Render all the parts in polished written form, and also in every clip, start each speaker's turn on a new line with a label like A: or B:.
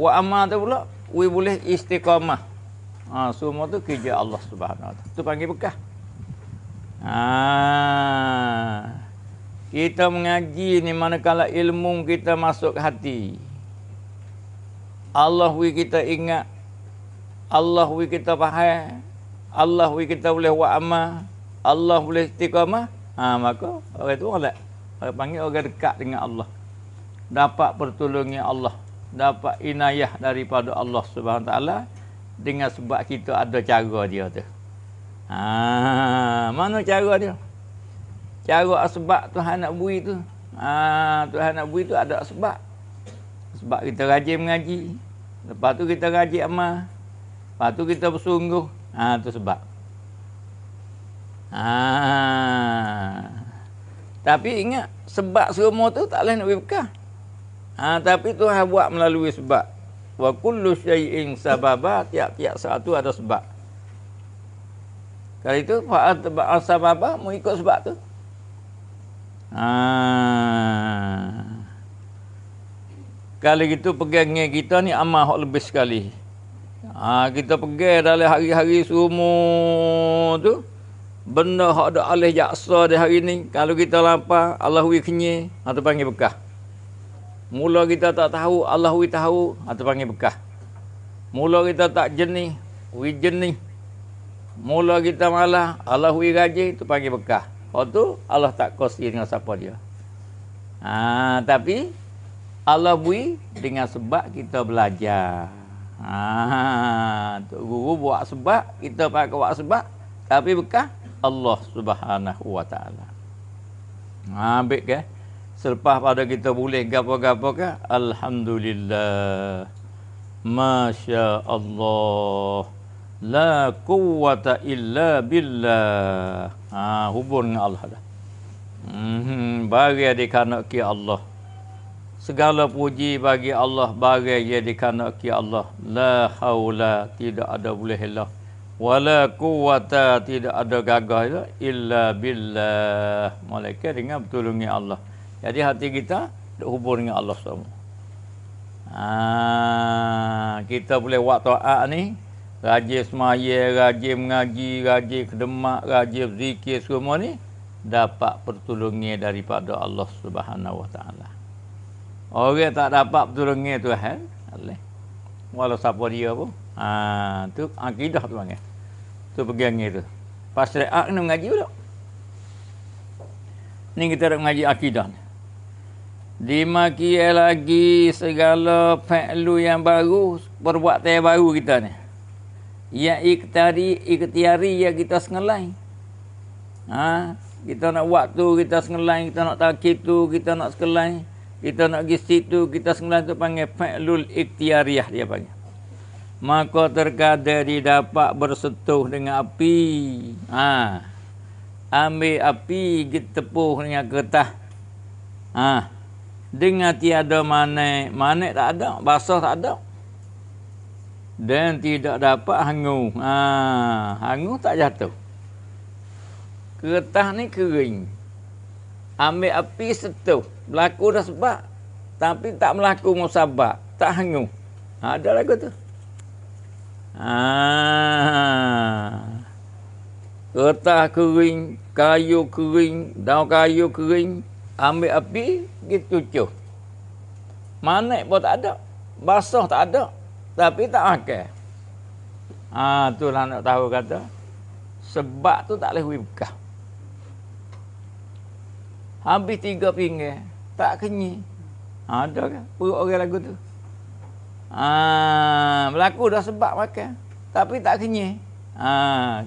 A: Wa amma tu pula, we boleh istiqamah. Semua tu kerja Allah Subhanahu Wa Taala. Tu panggil bekah. Kita mengaji ni manakala ilmu kita masuk ke hati. Allah kita ingat. Allah kita faham. Allah kita boleh wa'amah. Allah boleh istiqamah. Maka orang tu orang panggil orang dekat dengan Allah. Dapat pertolongan Allah. Dapat inayah daripada Allah Subhanahu Wa Taala. Dengan sebab kita ada cara dia tu. Mana cara dia? Cara sebab Tuhan nak beri tu. Tuhan nak beri tu ada sebab. Sebab kita rajin mengaji. Lepas tu kita rajin amal. Lepas tu kita bersungguh. Tu sebab. Tapi ingat, sebab semua tu tak boleh nak beri bekah. Tapi Tuhan buat melalui sebab. Wa kullu syai'in sababa, tiap-tiap satu ada sebab. Kalau itu fa'atba'a sababa, mau ikut sebab tu. Kalau gitu pegangnya kita ni amal hak lebih sekali. Kita pegang dalam hari-hari semua tu. Benda hak ada alih jaksa di hari ni. Kalau kita lapar, Allah wi kenyai, tu panggil bekah. Mula kita tak tahu, Allah wi tahu, tu panggil bekah. Mula kita tak jenih, wi jenih. Mula kita malah, Allah wi rajin, tu panggil bekah. Lepas tu Allah tak kongsi dengan siapa dia. Tapi Allah beri dengan sebab kita belajar. Guru buat sebab, kita pakai buat sebab, tapi bekah Allah Subhanahu Wa Taala. Ambil ke? Selepas pada kita boleh gapo-gapo ke? Alhamdulillah. Masya Allah. La quwwata illa billah. Hubung dengan Allah dah. Bagi dikhanaki Allah. Segala puji bagi Allah, bagi dia dikhanaki Allah. La haula, tidak ada boleh lah. Wala quwwata, tidak ada gagah illa billah. Malaikat dengan pertolongan Allah. Jadi hati kita hubung dengan Allah semua. Kita boleh buat taat ni. Rajin semaya, rajin mengaji, rajin kedemak, rajin zikir semua ni dapat pertolongan daripada Allah Subhanahu Wa Taala. Orang tak dapat pertolongan Tuhan, walau siapa dia pun, tu akidah tu panggil. Tu pegangnya tu. Pas syariat kena mengaji pula. Ni kita nak mengaji akidah ni. Dimaki lagi segala fi'lu yang baru, perbuatan yang baru kita ni. Yang ikhtiari yang kita sengelai. Kita nak buat tu, kita sengelai. Kita nak takib tu, kita nak sengelai. Kita nak pergi situ, kita sengelai tu panggil fi'lul ikhtiariyah dia panggil. Maka terkadang didapat bersentuh dengan api. Ambil api, kita tepuh dengan kertas. Dengan tiada manik. Manik tak ada, basah tak ada. Dan tidak dapat hangus. Hangus tak jatuh. Kertas ni kering. Ambil api setuh. Berlaku dah sebab. Tapi tak berlaku musabak. Tak hangus. Ada lagu tu. Kertas kering. Kayu kering. Daun kayu kering. Ambil api. Gitu cucuh. Manik pun tak ada. Basah tak ada. Tapi tak makan. Itulah nak tahu kata. Sebab tu tak boleh bekah. Habis 3 pinggir. Tak kenyai. Ada kan? Perut orang lagu tu. Berlaku dah sebab makan. Tapi tak kenyai.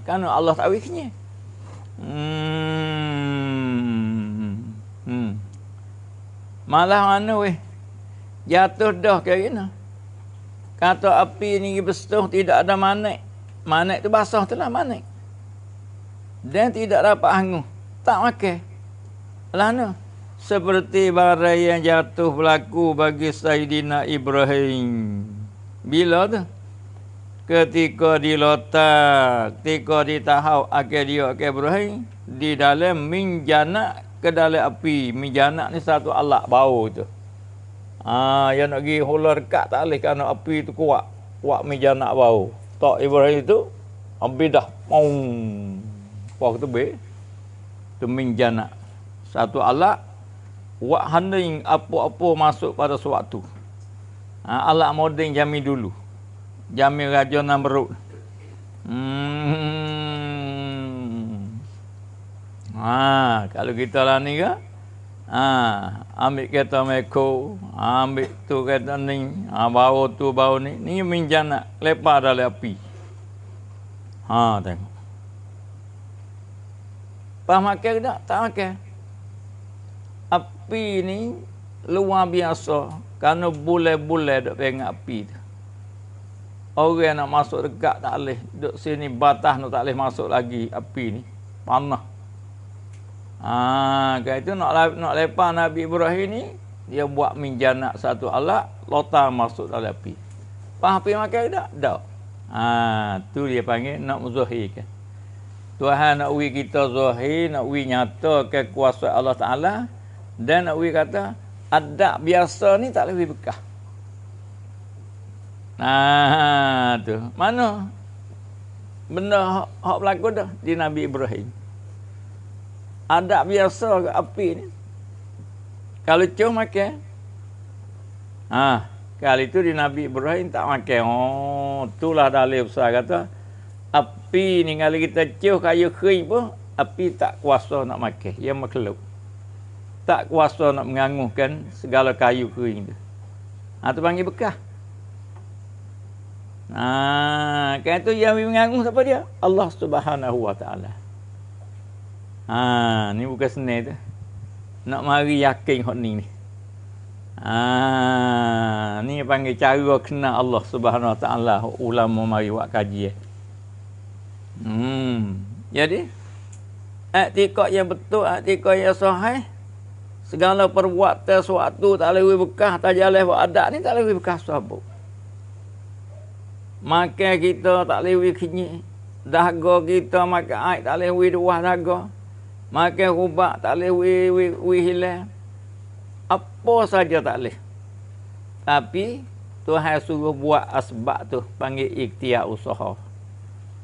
A: Kerana Allah tak boleh kenyai. Malah mana weh? Jatuh dah kayak gini. Kata api ni bersetuh tidak ada manik. Manik tu basah tu lah manik. Dan tidak dapat hangus. Tak makan. Lana. Seperti barang yang jatuh berlaku bagi Sayyidina Ibrahim. Bila tu? Ketika dilotak. Ketika ditahau akhir dia akhir Ibrahim. Di dalam minjanak ke dalam api. Minjanak ni satu alat bau tu. Yang nak pergi hular dekat tak boleh kerana api tu kuat. Kuat meja nak bau. Tak Ibrahim itu ambil dah. Wah tu be. Tu minjana. Satu alat wak handing apa-apa masuk pada sewaktu. Alat moden jami dulu. Jami Raja Namrud. Kalau kita lah ni ke? Ambil kereta meko, ambil tu kereta ni, bau tu bau ni. Ni minjana lepas dalam api. Tengok. Pas makan tak? Tak makan. Api ni luar biasa. Kerana boleh-boleh duk pegang api tu. Orang nak masuk dekat tak boleh. Duk sini batas tak boleh masuk lagi api ni. Panah. Kan itu nak lepas Nabi Ibrahim ni, dia buat minjana satu alat, lontar masuk dalam api. Pas api makan tak? Tak. Tu dia panggil nak muzahirkan. Tuhan nak uji kita zahir, nak uji nyata kekuasaan Allah Ta'ala, dan nak uji kata, adab biasa ni tak lebih bekah. Tu. Mana? Benda hak berlaku dah di Nabi Ibrahim. Adab biasa ke api ni. Kalau cuh makan. Kali itu di Nabi Ibrahim tak makan. Itulah dalil besar kata. Api ni kalau kita cuh kayu kering pun, api tak kuasa nak makan. Ia makhluk. Tak kuasa nak menganguhkan segala kayu kering tu. Tu panggil bekah. Kan itu yang menganguh siapa dia? Allah Subhanahu Wa Ta'ala. Ni bukan senang tu. Nak mari yakin hak ni. Ni panggil cara kenal Allah Subhanahu Wa Ta'ala. Ulama mari buat kaji. Jadi i'tikad yang betul, i'tikad yang sahih, segala perbuatan suatu tak boleh bekah, tak jalan buat adat ni tak boleh bekah sabuk. Makan kita tak boleh kenyik. Dahaga kita makan air tak boleh duah dahaga. Makan ubat tak boleh hilang. Apa saja tak boleh. Tapi Tuhan suruh buat asbab tu, panggil ikhtiar usaha.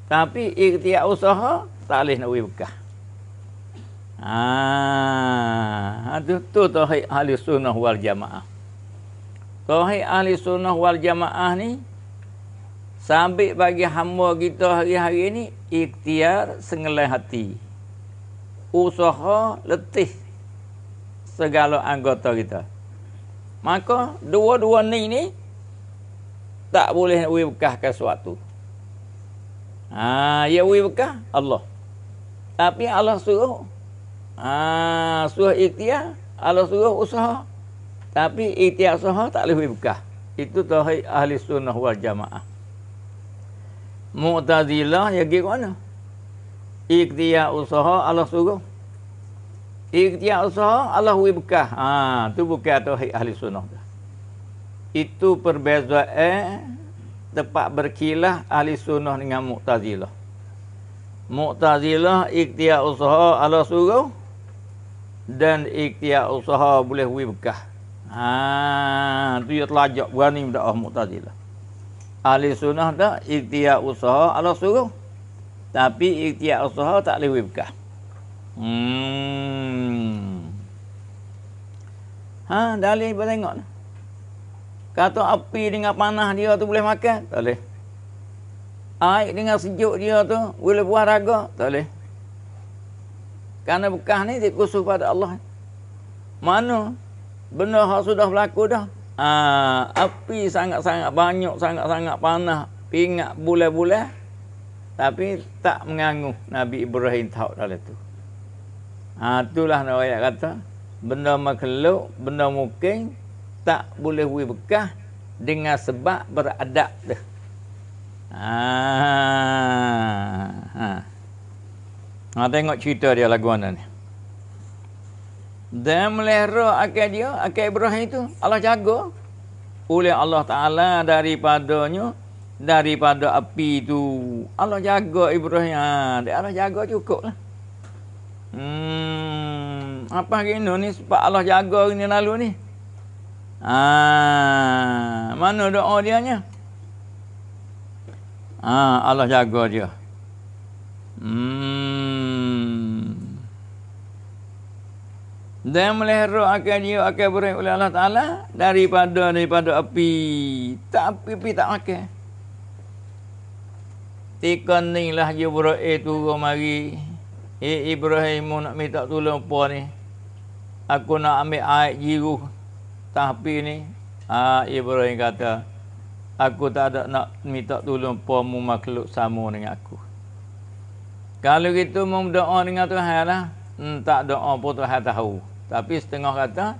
A: Tapi ikhtiar usaha tak boleh nak bekah. Tu tauhid ahli sunnah wal jamaah. Tauhid ahli sunnah wal jamaah ni sambil bagi hamba kita hari-hari ni ikhtiar sengelai hati. Usaha letih segala anggota kita. Maka dua-dua ni tak boleh nak bekahkan sesuatu. Ya bekah Allah. Tapi Allah suruh suruh ikhtiar, Allah suruh usaha. Tapi ikhtiar usaha tak boleh bekah. Itu tauhid ahli sunnah wal jamaah. Mu'tazilah ya gimana? Ikhtiar usaha Allah suruh. Ikhtiar usaha Allah wi bekah. Tu bukan tauhid ahli sunnah. Itu perbezaan tempat berkilah ahli sunnah dengan Mu'tazilah. Mu'tazilah ikhtiar usaha Allah suruh dan ikhtiar usaha boleh wi bekah. Tu dia telajak berani mendakwah Mu'tazilah. Ahli sunnah dah ikhtiar usaha Allah suruh, tapi ikhtiar usaha tak boleh bekah. Dalil kita tengok. Kata api dengan panas dia tu boleh makan? Tak boleh. Air dengan sejuk dia tu boleh buah raga? Tak boleh. Kerana bekah ni dia khusus pada Allah. Mana benda yang sudah berlaku dah. Api sangat-sangat banyak, sangat-sangat panas, pingat bulan-bulan, tapi tak menganguh Nabi Ibrahim tahu dalam tu. Itulah ayat kata, benda makhluk, benda mungkin tak boleh bekah dengan sebab beradab tu. Tengok cerita dia lagu mana ni. Dan melihara akal dia, akal Ibrahim itu Allah jaga oleh Allah Ta'ala daripada api itu. Allah jaga Ibrahim. Allah jaga cukup lah. Apa gini ni sebab Allah jaga ni lalu ni. Mana doa dianya? Allah jaga dia. Dan melihara akan dia akan beri oleh Allah Ta'ala daripada api. Tak api tak makan. Tikan ni lah Jibril turun mari. Ibrahim nak minta tolong apa ni? Aku nak ambil air jiru tapi ni. Ibrahim kata, aku tak ada nak minta tolong pamu makhluk sama dengan aku. Kalau gitu mau doa dengan Tuhan lah, tak doa pun Tuhan tahu. Tapi setengah kata,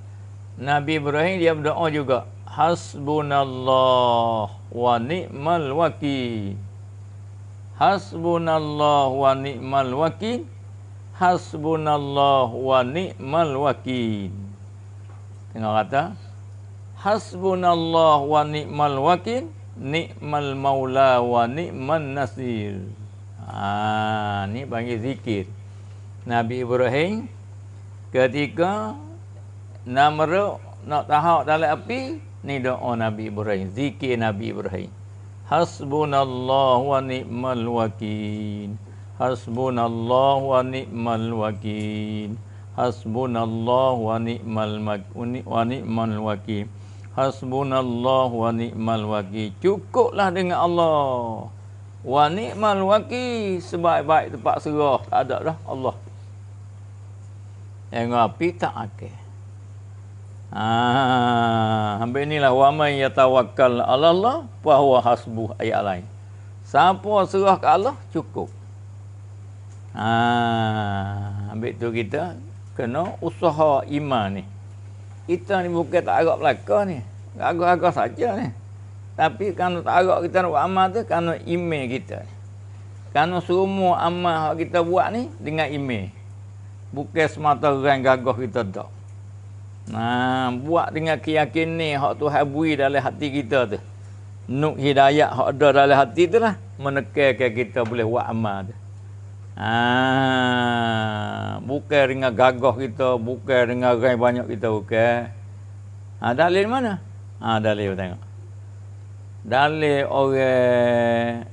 A: Nabi Ibrahim dia berdoa juga. Hasbunallah wa ni'mal wakil. Hasbunallah wa ni'mal wakil. Hasbunallah wa ni'mal wakil. Tengok kata, hasbunallah wa ni'mal wakil, ni'mal maula wa ni'man nasir. Ni panggil zikir Nabi Ibrahim ketika nak tahu dalam api. Ni doa Nabi Ibrahim, zikir Nabi Ibrahim. Hasbunallah wa ni'mal wakil. Hasbunallah wa ni'mal wakil. Hasbunallah wa ni'mal wakil. Hasbunallah wa ni'mal wakil. Cukuplah dengan Allah. Wa ni'mal wakil, sebaik-baik tempat serah tak ada dah Allah. Yang api tak akal. Sampai inilah wa man yatawakkal 'ala Allah fa huwa hasbuh, ayat lain. Siapa serah ke Allah cukup. Ambil tu kita kena usaha iman ni. Kita ni bukan tak agak belaka ni. Agak-agak saja ni. Tapi kalau tak agak kita nak buat amal tu kerana iman kita. Kerana semua amal yang kita buat ni dengan iman. Bukan semata orang gagah kita tak. Buat dengan keyakinan hak Tuhan beri dalam hati kita tu. Nur hidayah hak ada dalam hati tu lah menekankan kita boleh buat amal tu. Bukan dengan gagah kita, bukan dengan orang banyak kita, bukan. Dalil mana? Dalil tengok. Dalil orang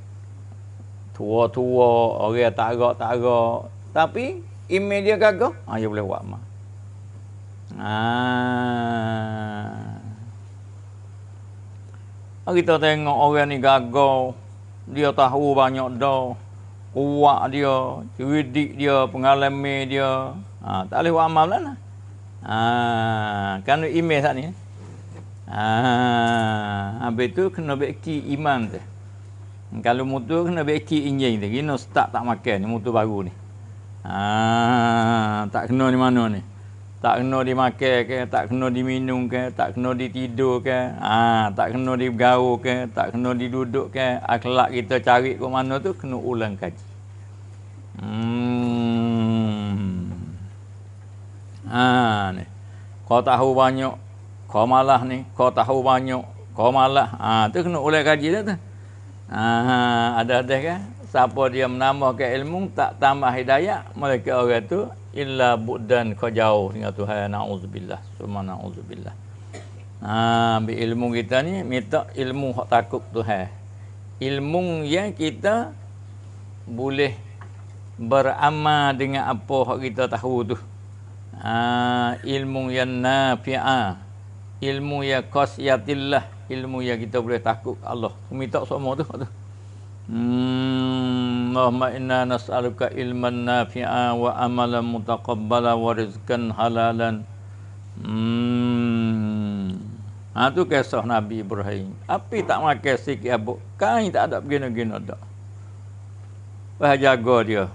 A: tua-tua, orang tak agak. Tapi iman dia gagah, dia boleh buat amal. Kita tengok orang ni gagah, dia tahu banyak dah. Kuat dia, cerdik dia, pengalaman dia. Tak boleh buat amal lah. Kerana iman saat ni. Habis tu kena beki iman tu. Kalau motor kena beki enjin tu. Kena start tak makan ni, motor baru ni. Tak kena di mana ni. Tak kena dimakan ke, tak kena diminum ke, tak kena ditidur ke, tak kena digaul ke, tak kena diduduk ke. Akhlak kita cari ke mana tu kena ulang kaji. Ni. Kau tahu banyak, kau malah ni. Kau tahu banyak, kau malah. Tu kena ulang kaji dah tu. Ada kan? Siapa dia menambahkan ilmu tak tambah hidayah, mereka orang tu illa buddan kau jauh dengan Tuhan. Na'udzubillah. Summa na'udzubillah. Ambil ilmu kita ni minta ilmu hak takut Tuhan. Ilmu yang kita boleh beramal dengan apa hak kita tahu tu. Ilmu yang nafi'ah. Ilmu yang khasyatillah. Ilmu yang kita boleh takut Allah. Minta semua tu. Allahumma inna nas'aluka ilman nafi'a wa amalan mutaqabbala wa rizqan halalan. Tu kisah Nabi Ibrahim. Api tak makan sikit abuk. Kain tak ada begini-begini dak. Wah jaga dia.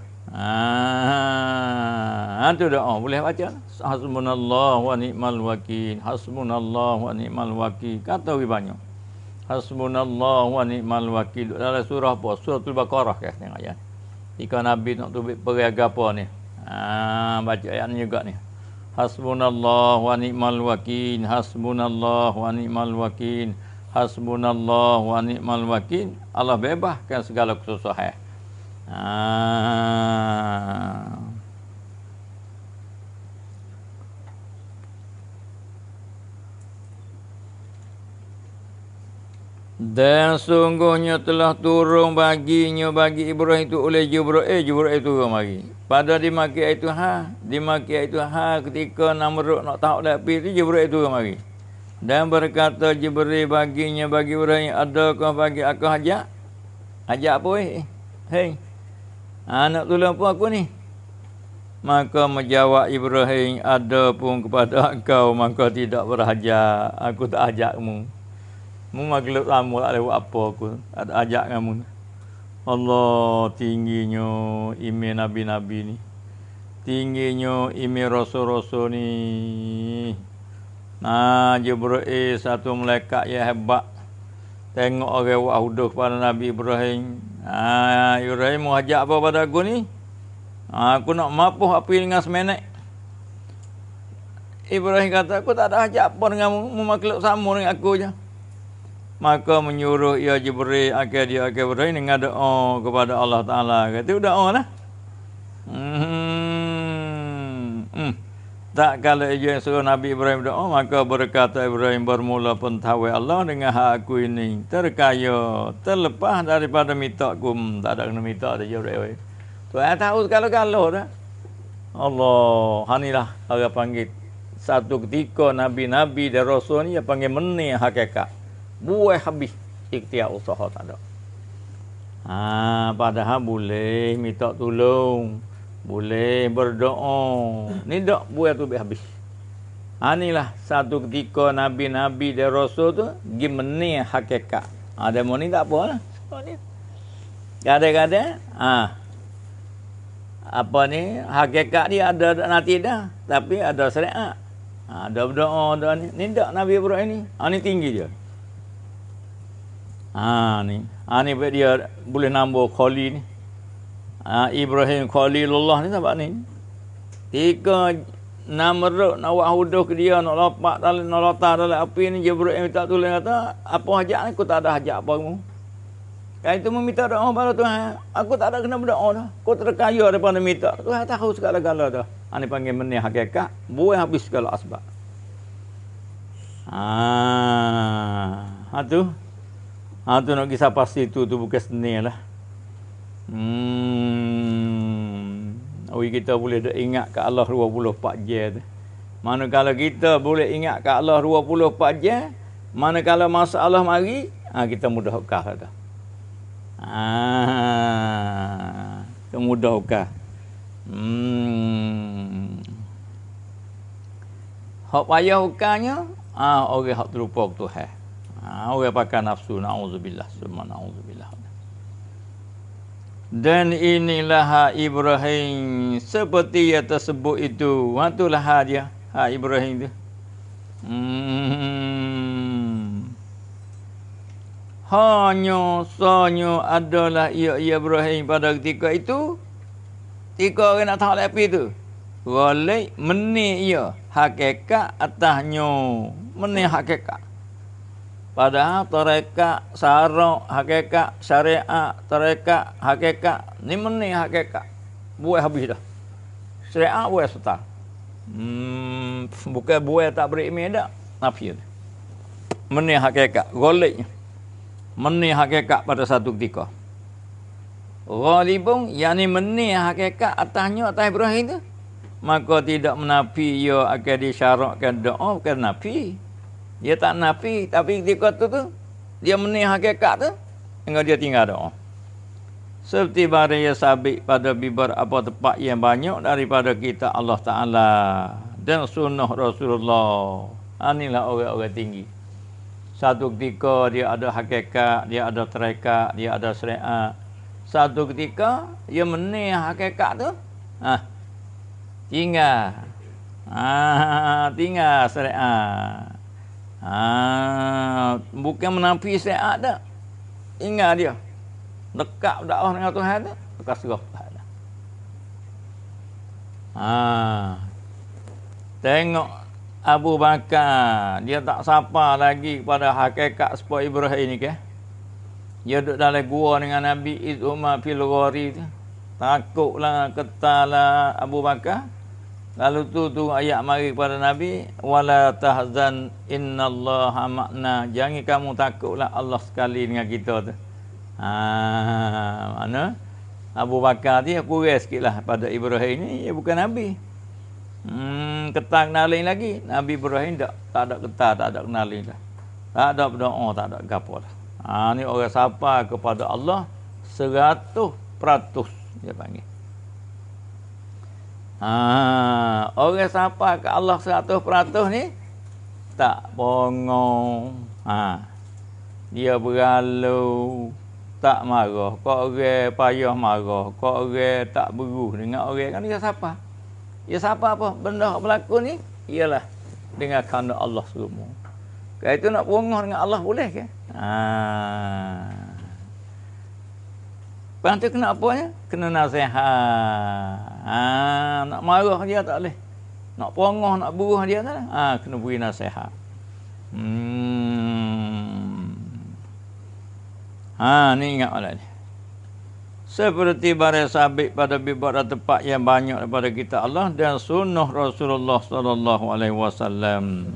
A: Tu doa boleh baca. Hasbunallah wa ni'mal wakil. Hasbunallah wa ni'mal wakil. Kata banyak. Hasbunallah wa ni'mal wakil. Dalam surah apa? Suratul Baqarah ke tengok ayat. Jika Nabi nak tubik pergi apa ni? Baca ayat ni juga ni. Hasbunallah wa ni'mal wakil. Hasbunallah wa ni'mal wakil. Hasbunallah wa ni'mal wakil. Allah bebaskan segala kesusahan. Dan sungguhnya telah turun baginya bagi Ibrahim itu oleh Jibril. Jibril turun mari. Pada dimaki itu ketika Namrud nak tahu api itu Jibril turun mari. Dan berkata Jibril baginya bagi Ibrahim, adakah bagi aku hajat? Hajat apa Hei. Nak tolong apa aku ni? Maka menjawab Ibrahim, ada pun kepada engkau maka tidak berhajat. Aku tak ajak kamu. Mu makhluk lama tak lewat apa aku. Tak ada ajak kamu. Allah tingginya iman nabi-nabi ni. Tingginya iman rasul-rasul ni. Nah, Jibril satu malaikat yang hebat. Tengok orang buat huduh kepada Nabi Ibrahim. Ibrahim mau ajak apa pada aku ni? Aku nak mapuh api dengan semenek. Ibrahim kata, aku tak ada ajak apa dengan mu makhluk sama dengan aku je. Maka menyuruh ia Jibril agar dia Ibrahim dengan doa kepada Allah Ta'ala. Kata, doa lah. Tak kalau ia suruh Nabi Ibrahim doa, maka berkata Ibrahim, bermula pentawai Allah dengan hak aku ini. Terkaya, terlepas daripada mitakku. Tak ada kena mitak dia Jibril. Tuhan tahu segala-gala dah. Allah, hanilah orang panggil. Satu ketika Nabi-Nabi dan Rasul ni, dia panggil menih hakikat. Buat habis ikhtiar usaha tak ada. Padahal boleh minta tolong, boleh berdoa. Ni tak buat tu habis. Inilah satu ketika Nabi-Nabi dan Rasul tu gimana hakikat. Ada mau ni tak apa lah. Kadang-kadang apa ni hakikat dia ada nanti dah, tapi ada syariat. Ada berdoa, ada ni. Ni tak Nabi Ibrahim ni. Ni tinggi dia. Ni dia boleh nambah Khalil ni. Ibrahim Khalilullah ni nampak ni. Tiga Namrud nak buat huduh ke dia, nak lopak dalam, nak lotar dalam api ni, Jibril minta tolong kata, apa hajat ni? Aku tak ada hajat apa kamu. Kan itu meminta doa pada Tuhan. Aku tak ada kena berdoa dah. Kau terkaya daripada minta. Tuhan tahu segala-gala dah. Ini panggil menih hakikat. Buat habis segala asbab. Tu nak kisah pasti tu bukan seni lah. Kita boleh ingat ke Allah 24 jam tu. Manakala kita boleh ingat ke Allah 24 jam, manakala masalah mari, kita mudah ukah dah. Mudah ukah. Hak payah ukahnya, orang hak terlupa ke Tuhan. Orang pakai nafsu, na'udzubillah, summa na'udzubillah. Dan inilah Ibrahim seperti yang tersebut itu. Itulah dia, Ibrahim tu. Hanya adalah ia Ibrahim pada ketika itu. Ketika orang nak tahu api itu. Walai menih ia hakikat atasnya. Menih hakikat. Padahal tarekat syarak hakikat, syariat tarekat hakikat ni menih hakikat. Buat habis dah. Syariat buat serta. Bukan buat tak beriman dak. Nafi dah. Menih hakikat, goliknya. Menih hakikat pada satu ketika. Ghalibun yakni menih hakikat atasnya atas Ibrahim tu. Maka tidak menafi ia akan disyarakkan doa bukan nafi. Dia tak nafi, tapi ketika tu dia menih hakikat tu, hingga dia tinggal doa. Seperti barang yang sabit pada beberapa tempat yang banyak daripada kita Allah Ta'ala dan sunnah Rasulullah. Inilah orang-orang tinggi. Satu ketika dia ada hakikat, dia ada tarekat, dia ada syariat. Satu ketika dia menih hakikat tu, tinggal. Tinggal syariat. Bukan menafi syariat dah. Ingat dia. Dekat dakwah dengan Tuhan tu, bekas serah Tuhan dah. Tengok Abu Bakar, dia tak sapa lagi kepada hakikat sepoi Ibrahim ni ke. Dia duduk dalam gua dengan Nabi Izumar fil Ghari tu. Takutlah, ketarlah Abu Bakar. Lalu tu ayat mari kepada Nabi, wala tahzan innallaha ma'na. Jangan kamu takutlah, Allah sekali dengan kita tu. Mana Abu Bakar dia kurang sikitlah pada Ibrahim ni, dia bukan Nabi. Ketak kenalin lagi. Nabi Ibrahim tak ada ketak, tak ada kenalin dah. Tak ada berdoa, tak ada gapo dah. Ni orang sapa kepada Allah 100% dia panggil. Orang sapa ke Allah 100% ni tak bongong. Dia berlalu, tak marah. Kau orang payah marah, kau orang tak beruh dengan orang kan dia sapa. Dia sapa apa? Benda berlaku ni ialah dengan kerana Allah semua. Kalau itu nak bongong dengan Allah boleh ke? Lepas tu kena apanya? Kena nasihat. Nak marah dia tak boleh. Nak pongah, nak buruh dia tak boleh. Kena beri nasihat. Ni ingat malam ni. Seperti barang sabit pada bibat tempat yang banyak daripada kita Allah dan sunnah Rasulullah sallallahu alaihi wasallam.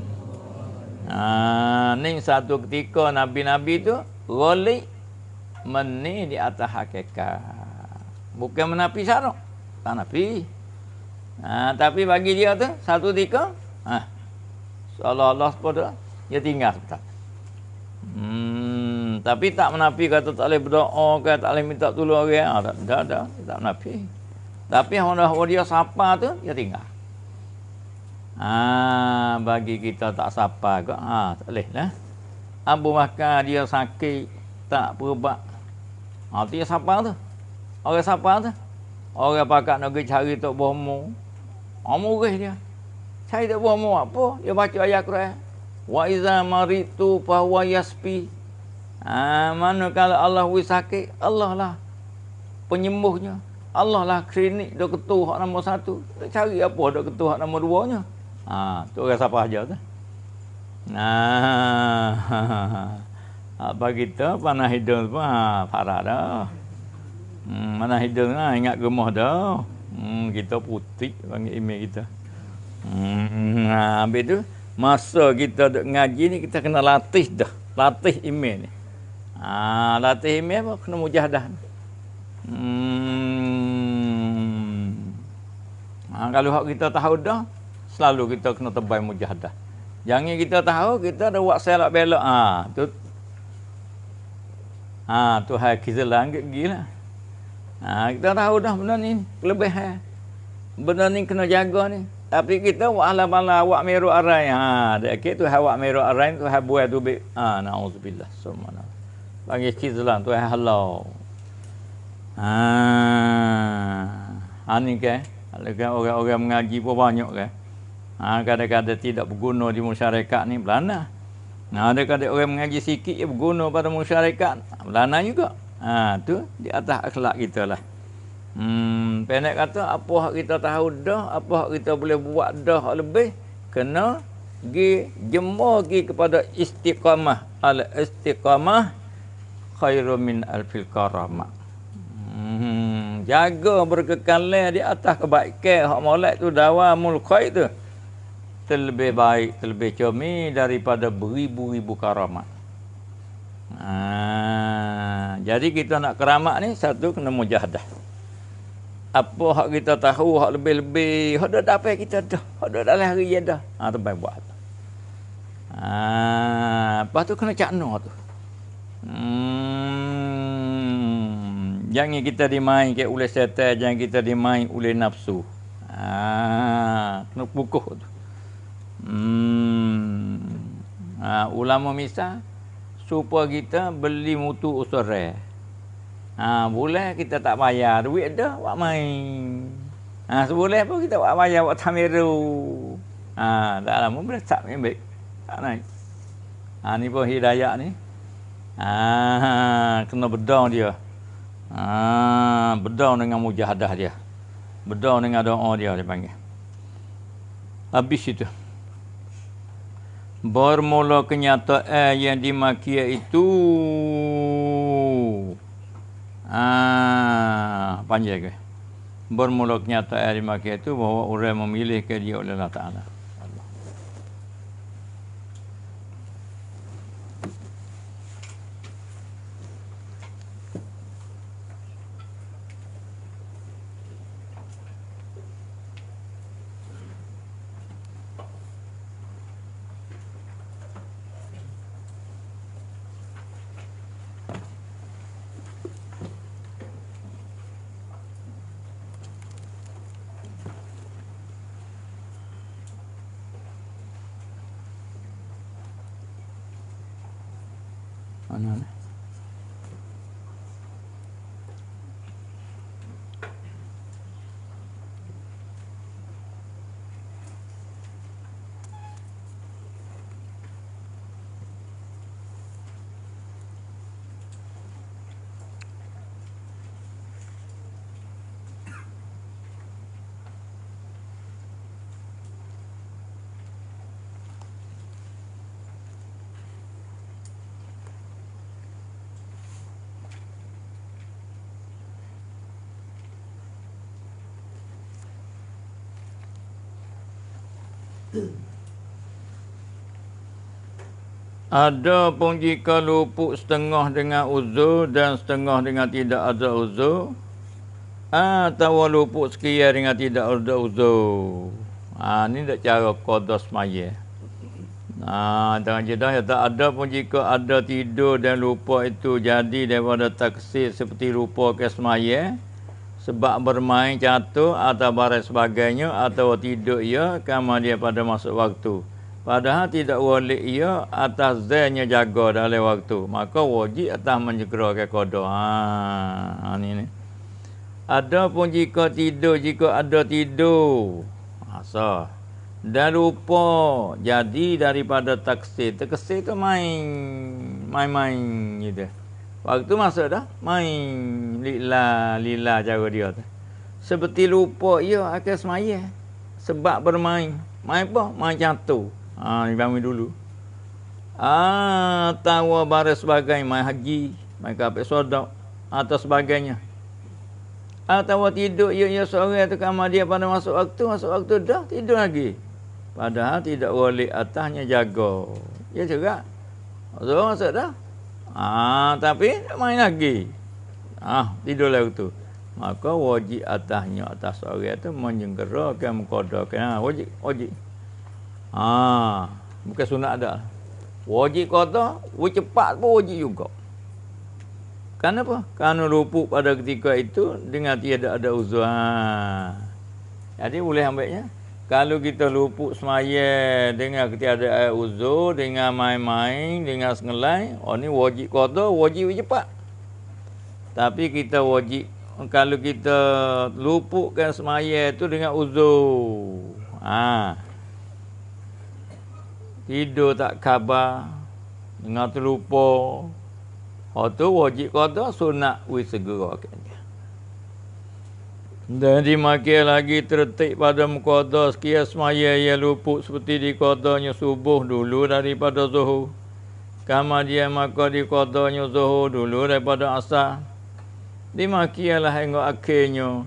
A: Ni satu ketika Nabi-Nabi tu rolik meni di atas hakikat. Bukan menapi syarak. Tak napi. Tapi bagi dia tu satu ketika seolah-olah pada dia tinggal sebentar. Tapi tak menapi kata tak boleh berdoa ke, tak boleh minta tolong orang. Tak menapi. Tapi hendak dia sapa tu dia tinggal. Bagi kita tak sapa ke, tak boleh lah. Abu Bakar dia sakit tak berubat. Dia sapa tu. Orang sapa tu. Orang pakat nak pergi cari Tok Bomo. Murih dia. Cari Tok Bomo apa? Dia baca ayat Quran. Wa iza maritu fa huwa yasfi. Mana kalau Allah wis sakit, Allah lah penyembuhnya. Allah lah klinik doktor hak nombor 1. Tak cari apa doktor hak nombor 2-nya. Tu orang siapa aja tu. Apa kita panah hidung tu parah dah. Mana hidung ingat gemah dah. Kita putih panggil email kita. Habis tu masa kita duk ngaji ni kita kena latih dah. Latih email ni. Latih email apa? Kena mujahadah. Kalau hak kita tahu dah, selalu kita kena tebai mujahadah. Jangan kita tahu kita ada buat selak belok. Tu hai kita langit gila. Kita tahu dah benda ni kelebihan. Benda ni kena jaga ni. Tapi kita wa ala bala wa miru arai. Dak tu hawa miru arai tu ha buat tu be. Nauzubillah subhanallah. Bagi kizlan tu halau. Ani ke? Kalau orang-orang mengaji pun banyak ke? Kadang-kadang tidak berguna di masyarakat ni belana. Ada kadang orang mengaji sikit dia berguna pada masyarakat. Belana juga. Tu di atas akhlak kita lah. Pendek kata apa hak kita tahu dah, apa hak kita boleh buat dah lebih kena gi jemur gi kepada istiqamah. Al istiqamah khairu min alfil karamah. Jaga berkekalan di atas kebaikan hak molek tu dawamul khair tu. Terlebih baik, terlebih comel daripada beribu-ribu karamat. Jadi kita nak keramat ni satu kena mujahadah. Apa hak kita tahu, hak lebih-lebih, hak dah dapat kita dah, hak dah dalam hari je dah. Terbaik buat. Lepas tu kena cakna tu. Jangan kita dimain ke oleh setan, jangan kita dimain oleh nafsu. Kena pukuh tu. Ulama misal supaya kita beli mutu usurai. Boleh kita tak bayar duit dah buat main. Seboleh pun kita buat bayar buat tamiru. Tak lama boleh tak ambil. Tak naik. Ni pun hidayah ni. Kena bedang dia. Bedang dengan mujahadah dia. Bedang dengan doa dia panggil. Habis itu. Bermula kenyataan yang dimaki itu panjang ke? bermula kenyataan di maka itu bahawa orang memilih ke dia oleh Allah Ta'ala. Mana? Ada pun jika luput setengah dengan uzur dan setengah dengan tidak ada uzur, atau luput sekian dengan tidak ada uzur. Ini tak cara qada semaya. Dengan jedah tak ada pun jika ada tidur dan lupa itu jadi daripada taksir seperti lupa ke semaya sebab bermain catur atau baris sebagainya atau tidur ia kama dia pada masuk waktu. Padahal tidak wajib ia atas zannya jaga dalam waktu. Maka wajib atas menyegerakan qada. Ni. Ada pun jika ada tidur. Asal. Dan lupa jadi daripada taksir. Taksir tu main gitu. Waktu masuk dah main lila cara dia tu. Seperti lupa ia akan semaya sebab bermain. Main apa? Main catur. Dibangun dulu. Tawa baris sebagai main haji, main kapek sodak atau sebagainya. Atau tidur ia seorang tu kamar dia pada masuk waktu dah tidur lagi. Padahal tidak boleh atasnya jaga. Ya juga. Masuk dah. Tapi main lagi. Tidur lagi tu. Maka wajib atasnya atas seorang tu menyenggerakan mengqadakan. Wajib. Bukan sunat dah. Wajib qada, wajib cepat pun wajib juga. Kenapa? Kerana luput pada ketika itu dengan tiada ada uzur. Jadi boleh ambilnya. Kalau kita luput semaya dengan tiada uzur, dengan main-main, dengan sengelai, ni wajib qada, wajib cepat. Tapi kita wajib, kalau kita luputkan semaya itu dengan uzur. Tidur tak khabar, dengan terlupa. Tu wajib qada, sunat segerakan dia. Dan dimakai lagi tertik pada qada sekian semaya yang luput seperti di qadanya subuh dulu daripada zuhur. Kemudian maka di qadanya zuhur dulu daripada asar. Dimakialah hingga akhirnya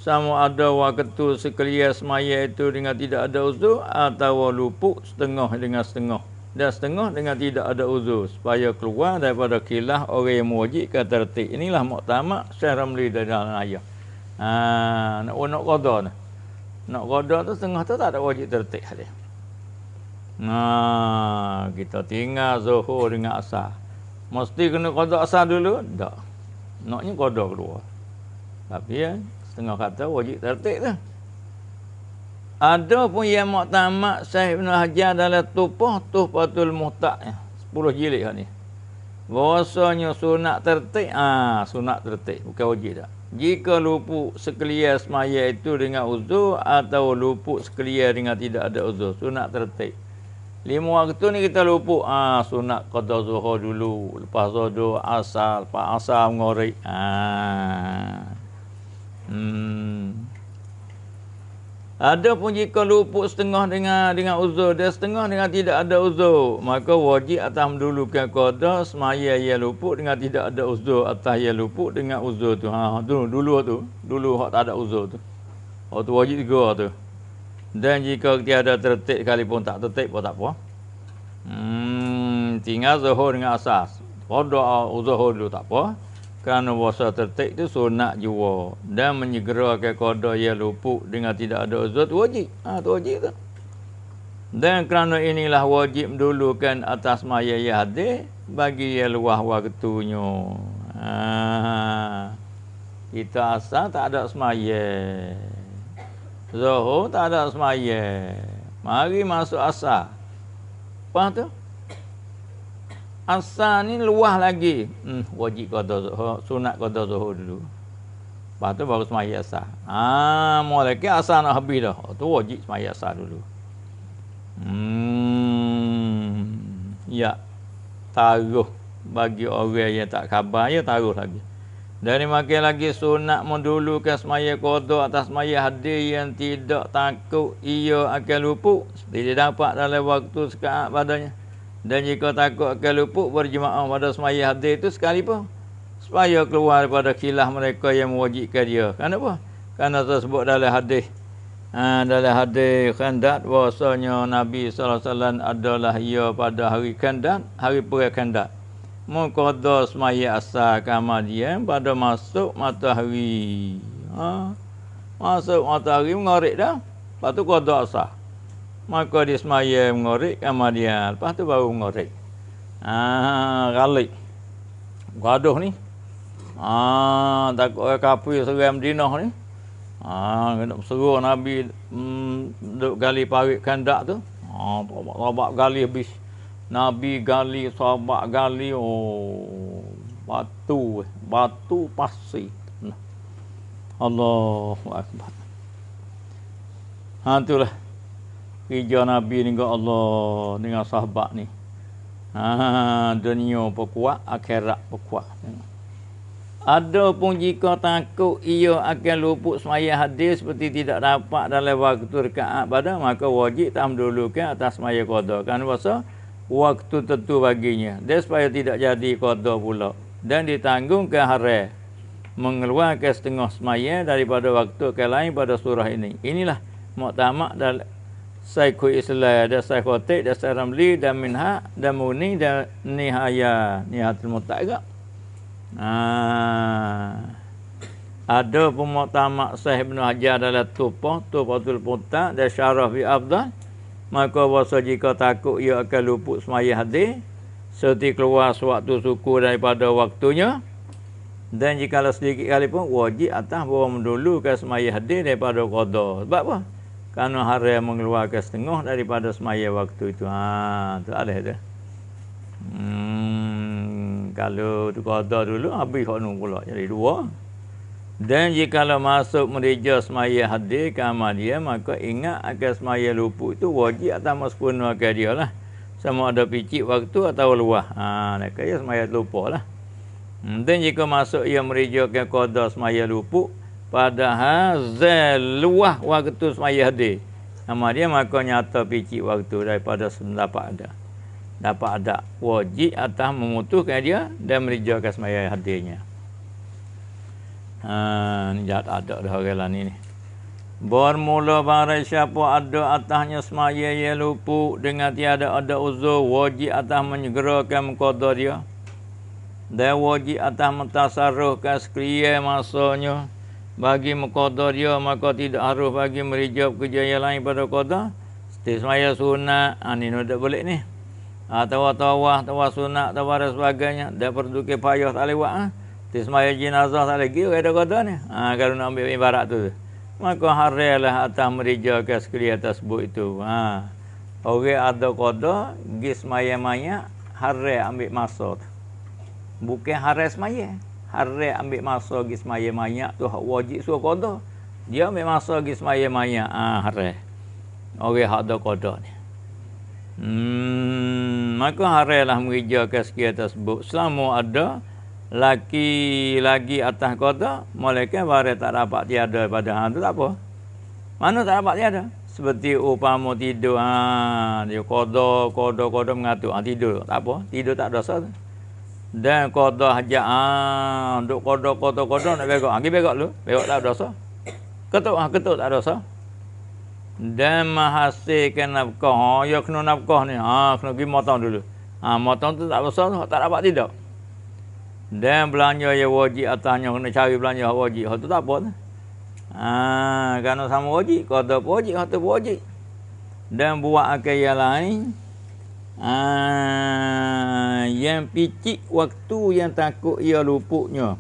A: sama ada waktu sekalian semaya itu dengan tidak ada uzur atau luput setengah dengan setengah dan setengah dengan tidak ada uzur supaya keluar daripada khilaf orang yang mewajibkan tertib. Inilah muktamad Syekh Ramli dari dalam ayat. Nak qada ni. Nak qada tu setengah tu tak ada wajib tertib dia. Kita tinggal zuhur dengan asar. Mesti kena qada asar dulu? Tak. Naknya qada keluar. Tapi setengah kata wajib tertib tu. Ada pun yang muktamad Syekh Ibn Hajar dalam Tuhfatul Muhtaq 10 jilid ni. Bahasanya sunat tertib, sunat tertib bukan wajib tak. Jika luput sekalian semaya itu dengan uzur atau luput sekalian dengan tidak ada uzur, sunat tertib. 5 waktu ni kita luput, sunat qada zuhur dulu, lepas zuhur asar, lepas asar mengorek. Ada pun jika luput setengah dengan uzur, dia setengah dengan tidak ada uzur, maka wajib atas mendulukan qada semaya ia luput dengan tidak ada uzur atas ia luput dengan uzur tu. Dulu hak tak ada uzur tu. Hak tu wajib tiga tu. Dan jika tiada tertib sekalipun tak tertib pun tak apa. Tinggal zuhur dengan asas. Qada zuhur dulu tak apa. Kerana puasa tertib itu sunat jua. Dan menyegerakan qada ia luput dengan tidak ada uzur tu wajib. Tu wajib tu. Dan kerana inilah wajib mendulukan atas maya ia hadir bagi ia luah waktunya. Kita asal tak ada semaya. Zuhur tak ada semaya. Mari masuk asar. Lepas tu asar ni luah lagi. Wajib qada zuhur, sunat qada zuhur dulu. Lepas tu baru semaya asar. Mulai ke asar nak habis dah. Tu wajib semaya asar dulu. Ya. Taruh bagi orang yang tak khabar, ya taruh lagi. Dari makin lagi sunat mendulukan semaya qada atas semaya hadir yang tidak takut ia akan luput. Seperti dia dapat dalam waktu sekaat padanya. Dan jika takut akan luput berjemaah pada semaya hadir itu sekalipun, supaya keluar daripada khilaf mereka yang mewajibkan dia. Kenapa? Kerana tersebut dalam hadis. Dalam hadis Khandaq bahasanya Nabi SAW adalah ia pada hari Khandaq, hari perang Khandaq. Mengqada semaya asar kemudian pada masuk matahari. Masuk matahari mengorik dah. Lepas tu qada asar. Maka di semaya mengorik kemudian. Lepas tu baru mengorik. Galik. Gaduh ni. Takut orang kafir seram Madinah ni. Kena seru Nabi duk gali parit Khandaq tu. Tobat gali habis. Nabi gali, sahabat gali, batu pasir. Allahu Akbar. Itulah kerja Nabi dengan Allah, dengan sahabat ni. Dunia perkuat, akhirat perkuat. Ada pun jika takut ia akan luput semaya hadir seperti tidak dapat dalam waktu rakaat pada, maka wajib tak mendulukan atas semaya qada. Kan puasa waktu tentu baginya. Dan supaya tidak jadi qada pula. Dan ditanggungkan haram mengeluarkan setengah semaya daripada waktu ke lain pada surah ini. Inilah muktamad dan Syekhul Islam dan Syekh Khatib dan Syekh Ramli dan Minha dan Muni dan Nihatul Muttaqin. Ada pun muktamad Syekh Ibn Hajar dalam Tuhfatul Muttaq dan Syarah fi Afdal. Maka puasa jika takut ia akan luput semaya hadir seperti keluar sewaktu suku daripada waktunya, dan jika sedikit kali pun wajib atas bahawa mendulukan semaya hadir daripada qada. Sebab apa? Kerana haram mengeluarkan setengah daripada semaya waktu itu. Tu ada tu. Kalau tu qada dulu habis hak nu pula jadi dua. Dan jikalau masuk mereja semaya hadir kemudian, maka ingat akan semaya luput itu wajib atas sempurna akan dia lah. Sama ada picit waktu atau luah. Nak kaya semaya lupa lah. Dan jika masuk ia merejakan qada semaya luput, padahal luah waktu semaya hadir kemudian, maka nyata picit waktu daripada dapat ada. Wajib atas memutuskan dia dan merejakan semaya hadirnya. Ni jahat ada dah orang lah ni. Bermula barang siapa ada atasnya semaya yang luput dengan tiada ada uzur, wajib atas menyegerakan mengqada dia. Dan wajib atas mentasarruhkan sekalian masanya bagi mengqada dia, maka tidak harus bagi merijab kerja yang lain pada qada. Seperti semaya sunat, ni tak boleh ni. Tawah sunat, tawah dan sebagainya. Dan perlu ke payah tak lewat. Semaya jenazah tak lagi, orang ada qada ni. Kalau nak ambil ibarat tu. Maka harilah atas merijakan sekalian tersebut itu. Orang ada qada, pergi semaya mayat, hari ambil masa tu. Bukan hari semaya. Hari ambil masa pergi semaya mayat tu, wajib suruh qada. Dia ambil masa pergi semaya mayat. Hari. Orang ada qada ni. Maka harilah merijakan sekalian tersebut. Selama ada lagi atas qada, malaikat barang tak dapat tiada pada hang tu tak apa. Mana tak dapat tiada. Seperti upama tidur, dia qada mengatur, tidur tak apa, tidur tak dosa tu. Dan qada hajat, duk qada nak berak, pergi berak dulu, berak tak dosa. Ketuk tak dosa. Dan menghasilkan nafkah, ya kena nafkah ni, kena pergi motong dulu. Motong tu tak dosa, tak dapat tidak. Dan belanja yang wajib atasnya, kena cari belanja yang wajib, tu tak apa tu. Kerana sama wajib, qada pun wajib, tu pun wajib. Dan buat akal yang lain, yang picik waktu yang takut ia luputnya.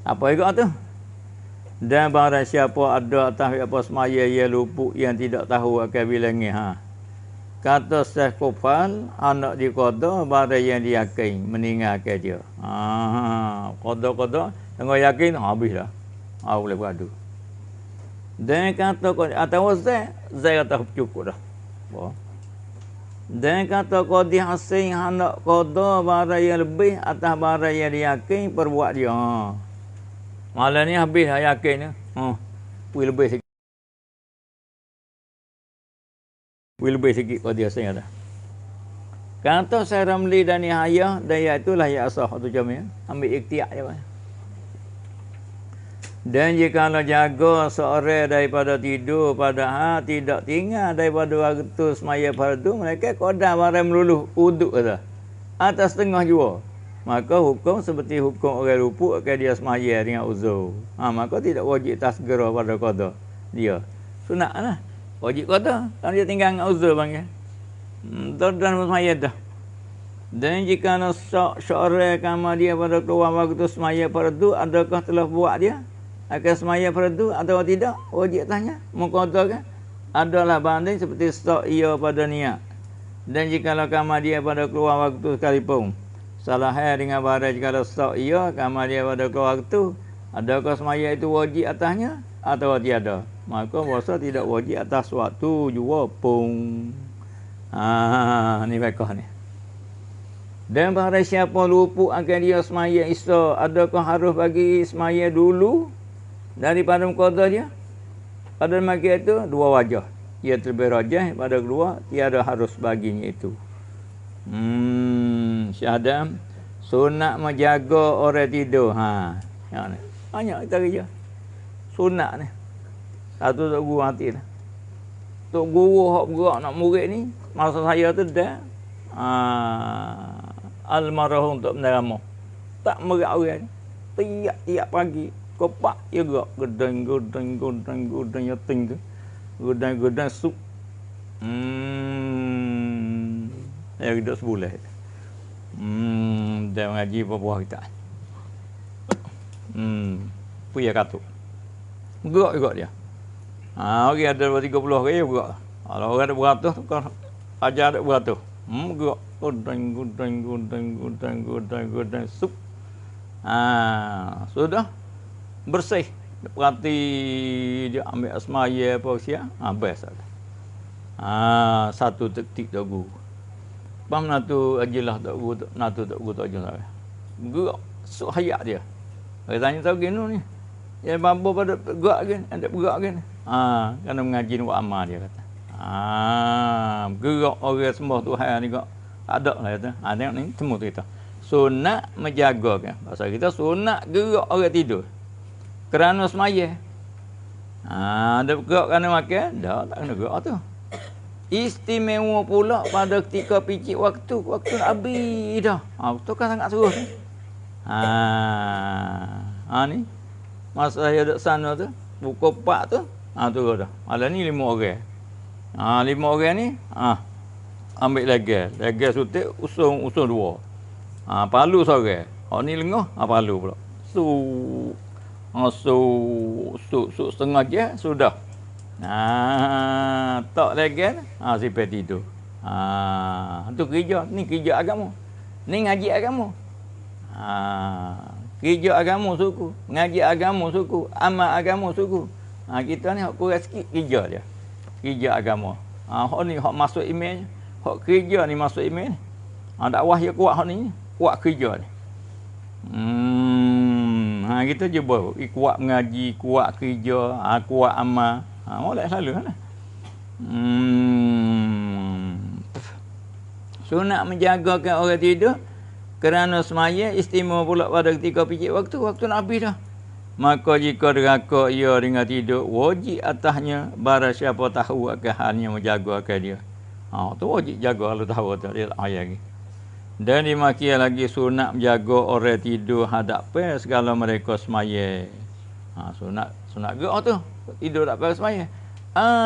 A: Apa juga tu? Dan barang siapa ada atas apa semaya ia luput yang tidak tahu akan bilangnya. Kata Syekh Kufal, anak di qada barang yang diyakin meninggalkan dia. Qada tengok yakin habis dah. Boleh beradu. Dan kata atau Zai kata cukup dah. Dan kata qadi hasin hendak qada barang yang lebih atas barang yang diyakin perbuat dia. Malam ni habis dah yakin ni. Wi lebih sikit. Wi lebih sikit qadi hasin ada. Kata saya Ramli dan Nihayah, dan itulah yang asah tu jamnya. Ambil ikhtiar je. Dan jika anda jaga seorang daripada tidur padahal tidak tinggal daripada waktu semaya fardu, mereka qada barang meluluh uduk kata. Atas setengah jua. Maka hukum seperti hukum orang luput akan dia semaya dengan uzur. Maka tidak wajib tasgerah pada qada dia. Sunat lah. Wajib qada. Kalau dia tinggal dengan uzur panggil. Dan semaya dah. Dan jika anda seorang kamar dia pada keluar waktu semaya fardu, adakah telah buat dia? Akan semaya fardu atau tidak? Wajib tanya. Mengqadakan adalah banding seperti stok ia pada niat. Dan jikalau kamar dia pada keluar waktu sekalipun, salah dengan barang jikalau stok ia kamar dia pada keluar waktu, adakah semaya itu wajib atasnya atau tiada? Maka puasa tidak wajib atas waktu jua pun. Ni fiqh ni. Dan barang siapa luput akan dia semaya isra, adakah harus bagi semaya dulu daripada qada dia? Pada makia itu dua wajah. Ia terlebih rajah pada kedua, tiada harus baginya itu. Syahadam sunat menjaga orang tidur. Yang ni. Banyak kita kerja. Sunat ni. Satu tok guru hati dah. Tok guru hak bergerak nak murid ni, masa saya tu dah almarhum Tok Mendarama. Tak merak orang ni. Tiap pagi kopak ya gerak gedeng nyeting tu. Gedeng sup. Ya hidup sebulan. Dia mengaji buah kita. Puya katuk. Gerak juga dia. Orang ada 30 orang ya gerak. Kalau orang ada beratus kan ajar ada beratus. Gerak gedeng sup. Sudah bersih. Berarti dia ambil asmaya apa usia? Best ada. Satu detik dak guru. Pam natu ajilah dak guru, natu dak guru tak ajar. Gerak sup hayat dia. Dia tanya tahu gini ni. Yang bambu pada gerak kan, ada bergerak kan. Kerana mengaji buat amal dia kata. Gerak orang sembah Tuhan ni kok. Ada lah kata. Tengok ni semua tu kita. Sunat menjaga kan. Bahasa kita sunat gerak orang tidur. Kerana semaya. Ada gerak kerana makan, dah tak kena gerak tu. Istimewa pula pada ketika picit waktu habis dah. Tu kan sangat seru tu. Ni masa saya duduk sana tu, buku 4 tu, tu dah. Malam ni 5 orang. 5 orang ni, ambil lagi sutik, usung 2. Palu seorang. Ni lengah, palu pula. Setengah je sudah. Tak lagi simpan tidur. Tu kerja, ni kerja agama. Ni ngaji agama. Kerja agama suku, ngaji agama suku, amal agama suku. Kita ni hak kurang sikit kerja dia. Kerja agama. Hak ni hak masuk email, hak kerja ni masuk email. Dakwah dia kuat hak ni, kuat kerja ni. Kita cuba kuat mengaji, kuat kerja, kuat amal. Molek selalu lah. Sunat menjagakan orang tidur kerana semaya istimewa pula pada ketika pijik waktu Nabi dah. Maka jika deraka ia dengan tidur, wajib atasnya barang siapa tahu akan halnya menjaga akan dia. Tu wajib jaga kalau tahu tu dia ayat lagi. Dan dimakia lagi sunat menjaga orang tidur hadapan segala mereka semaya. Sunat gerak tu. Tidur tak perlu semaya.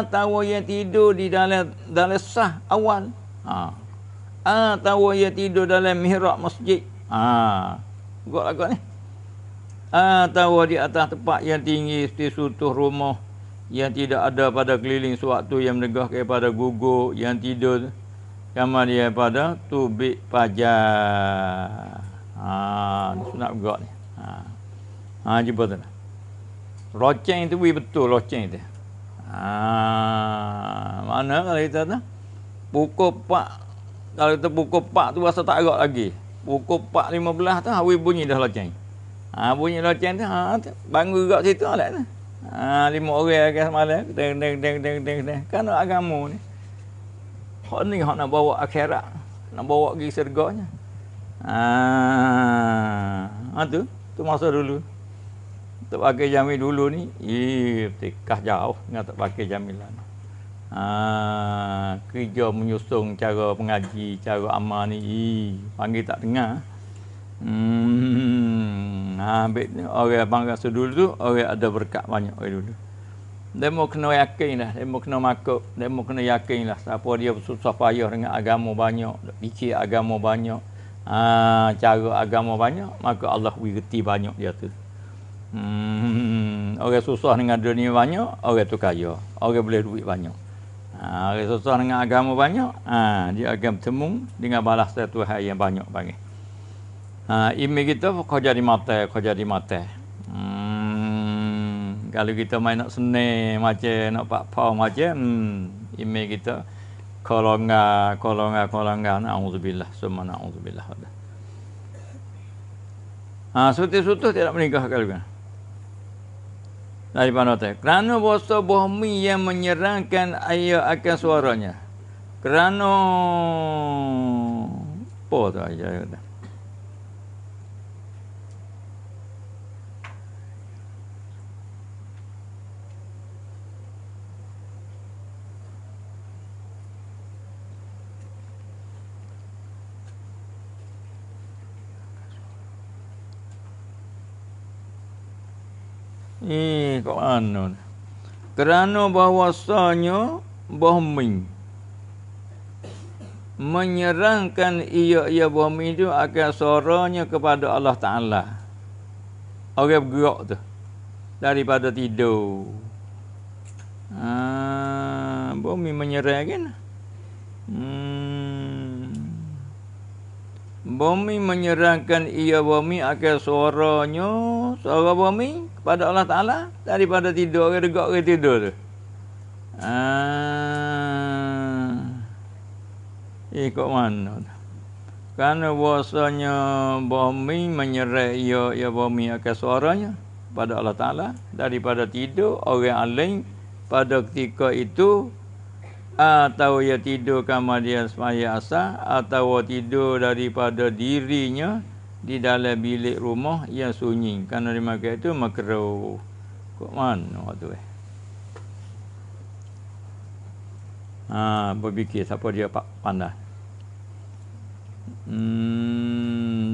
A: Tahu yang tidur di dalam sah awal. Tahu yang tidur dalam mihrab masjid. Gerak agak ni. Tahu di atas tempat yang tinggi seperti sutuh rumah yang tidak ada pada keliling sewaktu yang menegah kepada gugur yang tidur kama dia pada tubik pajar. Sunat gerak ni. Jumpa tu. Loceng tu betul loceng tu. Mana kalau kita tu pukul 4, kalau kita pukul 4 tu rasa tak agak lagi. Pukul 4.15 tu hawi bunyi dah loceng. Bunyi loceng tu bangun gerak situ alat tu. 5 orang akan semalam deng. Kan agama ni. Hak ni hak nak bawa akhirat, nak bawa pergi syurganya. Tu masa dulu. Tak pakai jamil dulu ni, tikah jauh dengan tak pakai jamilan. Kerja menyusung cara pengaji, cara amal ni, panggil tak dengar. Habis ni orang bangsa dulu tu, orang ada berkat banyak orang dulu. Demo kena yakin dah, demo kena makuk, demo kena yakin lah. Siapa dia susah payah dengan agama banyak, fikir agama banyak, cara agama banyak, maka Allah wirti banyak dia tu. Orang susah dengan dunia banyak, orang tu kaya. Orang boleh duit banyak. Orang susah dengan agama banyak, dia akan bertemu dengan balasan Tuhan yang banyak panggil. Email kita kau jadi mata. Kalau kita main nak senang macam nak pak pau macam email kita kolonga na'udzubillah summa na'udzubillah. Suti-suti tidak menikah kalau kan. Daripada tu. Kerana bahasa bumi yang menyerangkan ayat akan suaranya. Kerana apa tu ayat tu? Kok anu. Kerana bahwasanya bumi menyerangkan ia bumi itu akan suaranya kepada Allah Ta'ala. Orang bergerak tu daripada tidur. Bumi menyerang kan? Bumi menyerangkan ia bumi akan suaranya, suara bumi kepada Allah Ta'ala daripada tidur, orang degak orang tidur tu. Ikut mana tu? Kerana bahasanya bumi menyerang ia bumi akan suaranya pada Allah Ta'ala daripada tidur orang lain pada ketika itu, atau ia tidur kama dia semaya asar, atau tidur daripada dirinya di dalam bilik rumah yang sunyi. Kerana dimakan itu makruh. Kok mana waktu berfikir siapa dia pandai.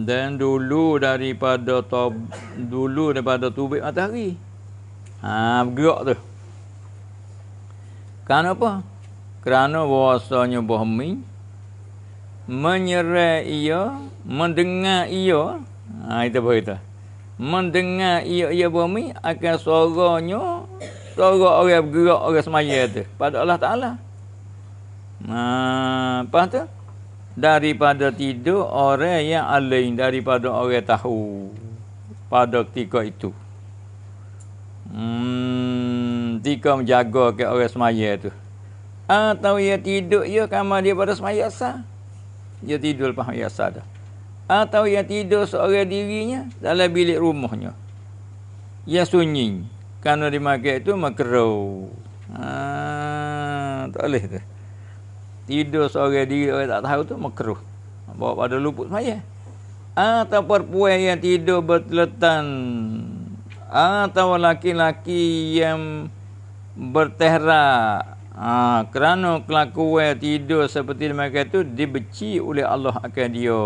A: Dan dulu daripada tubik matahari. Bergerak tu. Kerana apa? Kerana bahasanya bumi menyerang ia, mendengar ia, itu berita. Mendengar ia bumi akan suaranya, suara orang bergerak, orang semaya tu pada Allah Ta'ala. Lepas tu daripada tidur orang yang alim, daripada orang tahu pada ketika itu. Ketika menjaga ke orang semaya tu. Atau ia tidur ia kama dia pada semaya asar. Dia tidur lepas semaya asar dah. Atau ia tidur seorang dirinya dalam bilik rumahnya. Ya sunyi. Kerana dimakan itu makruh. Tak boleh tu. Tidur seorang diri orang tak tahu tu makruh. Bawa pada luput semaya. Atau perempuan yang tidur berteletan. Atau laki-laki yang bertehrak. Kerana kelakuan tidur seperti mereka itu dibenci oleh Allah akan dia.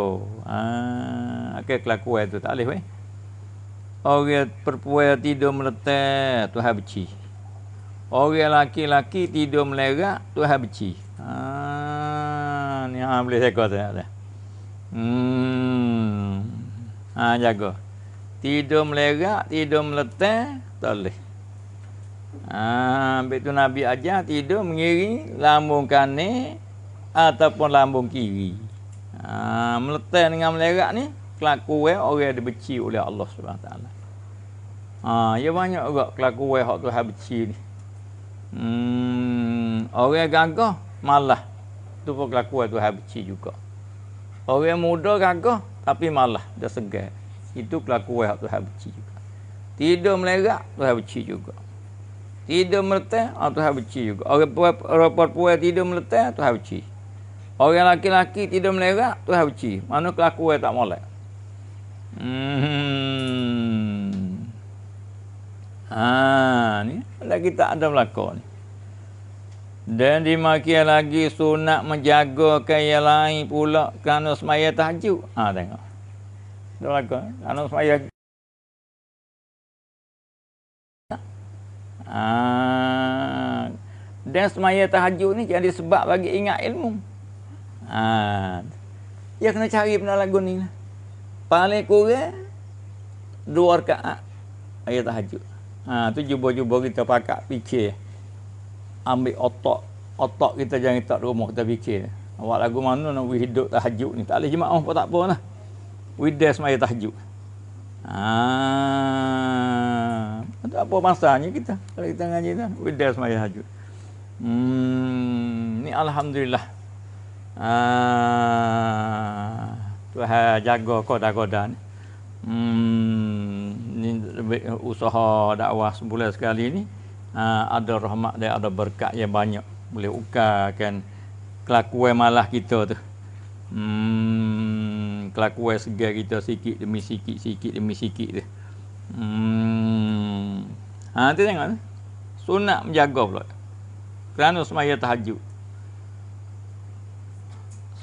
A: Akan kelakuan itu tak boleh. Orang perempuan tidur meletak, Tuhan benci. Orang laki-laki tidur melerak, Tuhan benci. Ni boleh saya kata. Jaga. Tidur melerak, tidur meletak, tak boleh. Habis tu Nabi ajar tidur mengiring lambung kanan ataupun lambung kiri. Meletak dengan melerak ni kelakuan orang yang dibenci oleh Allah SWT. Ya banyak juga kelakuan hak Tuhan benci ni. Orang gagah malah tu pun kelakuan Tuhan benci juga. Orang muda gagah tapi malah dia segar. Itu kelakuan hak Tuhan benci juga. Tidur melerak Tuhan benci juga. Tidur meletak, Tuhan benci juga. Orang perempuan tidur meletak, Tuhan benci. Orang laki-laki tidur melerak, Tuhan benci. Mana kelakuan tak molek. Ni lagi tak ada berlaku ni. Dan dimakian lagi sunat menjaga yang lain pula kerana semaya tahajud. Tengok. Dah berlaku. Kerana semaya dan semaya tahajud ni jadi sebab bagi ingat ilmu. Ya kena cari benda lagu ni. Paling kurang 2 rakaat ayat tahajud. Tu jubur-jubur kita pakat fikir. Ambil otak kita jangan letak di rumah kita fikir. Awak lagu mana nak hidup tahajud ni? Tak boleh jemaah pun tak apa lah. Widah semaya tahajud. Tak apa masanya kita kalau kita ngaji tu widah semaya tahajud. Ni alhamdulillah. Tuhan jaga koda-koda ni. Ni usaha dakwah sebulan sekali ni ada rahmat dan ada berkat yang banyak. Boleh ukarkan kelakuan malah kita tu. Kelakuan segar kita sikit demi sikit, sikit demi sikit tu. Tu tengok tu. Sunat menjaga pula. Kerana semaya tahajud.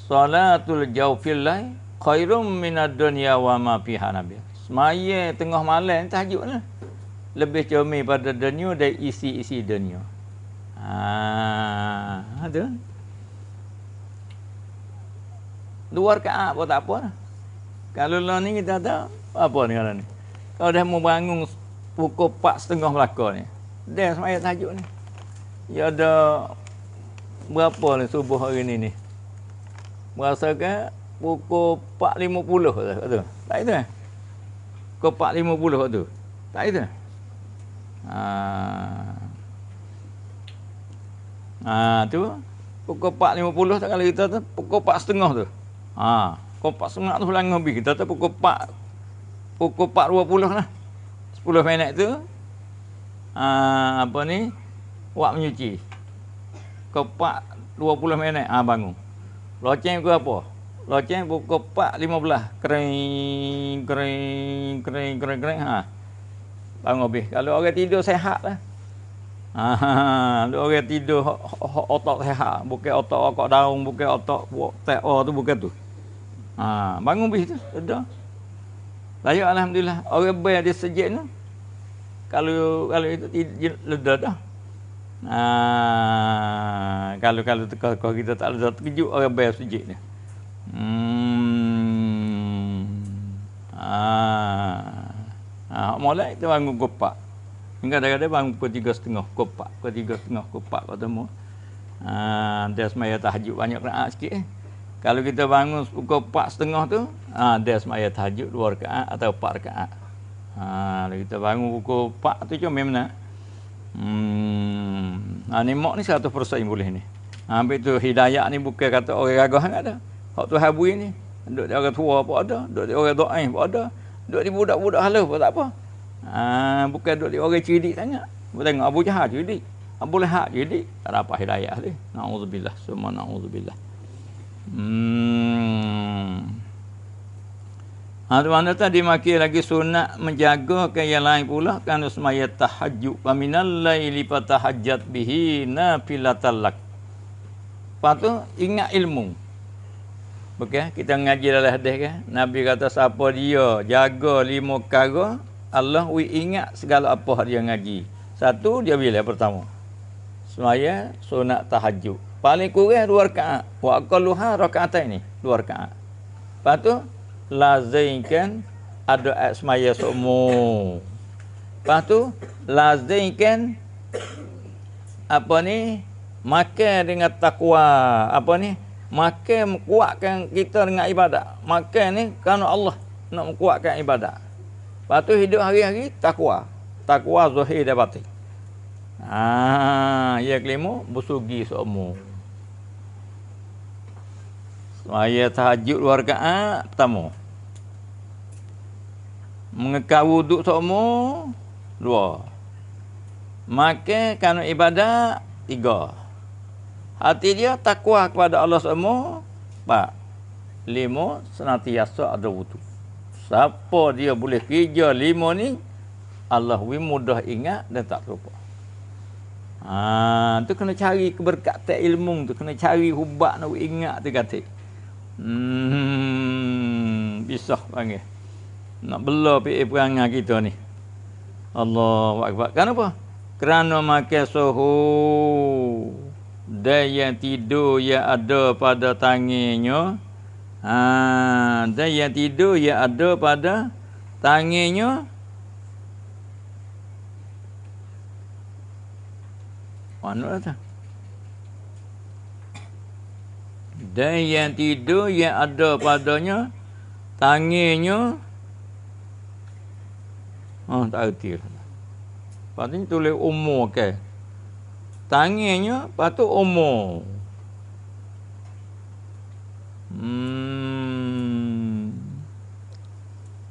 A: Salatul jawfil lail khairum minad dunya wa ma fiha nabi. Semaya tengah malam tahajud lah. Lebih comel pada dunia dan isi-isi dunia. Tu. 2 rakaat pun tak apa lah. Kalau lah ni kita tahu apa ni kalau ni. Kalau dah mau bangun pukul 4.30 belakang ni. Dah semaya tahajud ni. Ya ada berapa ni subuh hari ni ni. Merasakan pukul 4.50 tu. Tak itu eh? Pukul 4.50 tu. Tak itu. Tu pukul 4.50 tak kalau kita tu pukul 4.30 tu. Pukul 4.30 tu pulang habis. Kita tu pukul 4.20 lah. 10 minit tu apa ni? Wak menyuci. Pukul 4.20 minit bangun. Loceng pukul apa? Loceng pukul 4.15. Kering. Bangun habis. Kalau orang tidur sehat lah. Kalau orang tidur otak sehat. Bukan otak okok daun. Bukan otak TO tu. Bukan tu. Bangun habis tu. Sudah. Layak alhamdulillah. Orang bayar dia sejak ni. Kalau itu ledah dah. Kalau teka kita tak ledah terkejut orang bayar sejak ni. Mulai kita bangun kopak. Kadang-kadang bangun pukul 3.30, kopak. Pukul 3.30, kopak ketemu. Dia semaya tahajud banyak rakaat sikit. Kalau kita bangun pukul 4.30 tu, dia semaya tahajud 2 rakaat atau 4 rakaat. Kalau kita bangun pukul 4 tu macam mana? Ni mak ni 100% boleh ni. Habis tu hidayah ni bukan kata orang gagah tak ada. Hak tu habui ni. Duduk di orang tua pun ada. Duduk di orang doain pun ada. Duduk di budak-budak halus pun tak apa. Bukan duk orang cerdik sangat. Tengok Abu Jahal cerdik. Abu Lahab cerdik. Tak dapat hidayah dia. Na'udzubillah. Semua na'udzubillah. Tu mana tadi maki lagi sunat menjaga ke yang lain pula kan semaya tahajjud wa minal laili fatahajjat bihi nafilatan lak. Lepas tu ingat ilmu. Okey, kita ngaji dalam hadis kan. Nabi kata siapa dia jaga 5 perkara, Allah ingat segala apa dia ngaji. Satu dia bila pertama. Semaya sunat tahajud. Paling kurang 2 rakaat. Wa aqalluha rakaatain ni, 2 rakaat. Lepas tu lazimkan ada ayat semaya semua. Lepas tu lazimkan apa ni? Makan dengan takwa. Apa ni? Makan kuatkan kita dengan ibadat. Makan ni kerana Allah nak kuatkan ibadat. Lepas tu hidup hari-hari takwa. Takwa zahir dan batin. Yang kelima bersugi semua. Semaya tahajud 2 rakaat pertama. Mengekal wuduk semua 2. Makan kerana ibadat 3. Hati dia takwa kepada Allah semua 4. 5 senantiasa ada wuduk. Siapa dia boleh kerja 5 ni, Allah mudah ingat dan tak terlupa. Tu kena cari keberkatan ilmu tu, kena cari hubat nak ingat tu kata. Bisa panggil. Nak bela pergi perangai kita ni. Allahu Akbar. Kenapa? Kerana makan suhu. Dan yang tidur yang ada pada tangannya. Dan yang tidur yang ada pada tangannya. Mana tu? Dan yang tidur yang ada padanya tangannya. Tak erti. Lepas tu tulis umur ke. Tangannya, lepas tu umur.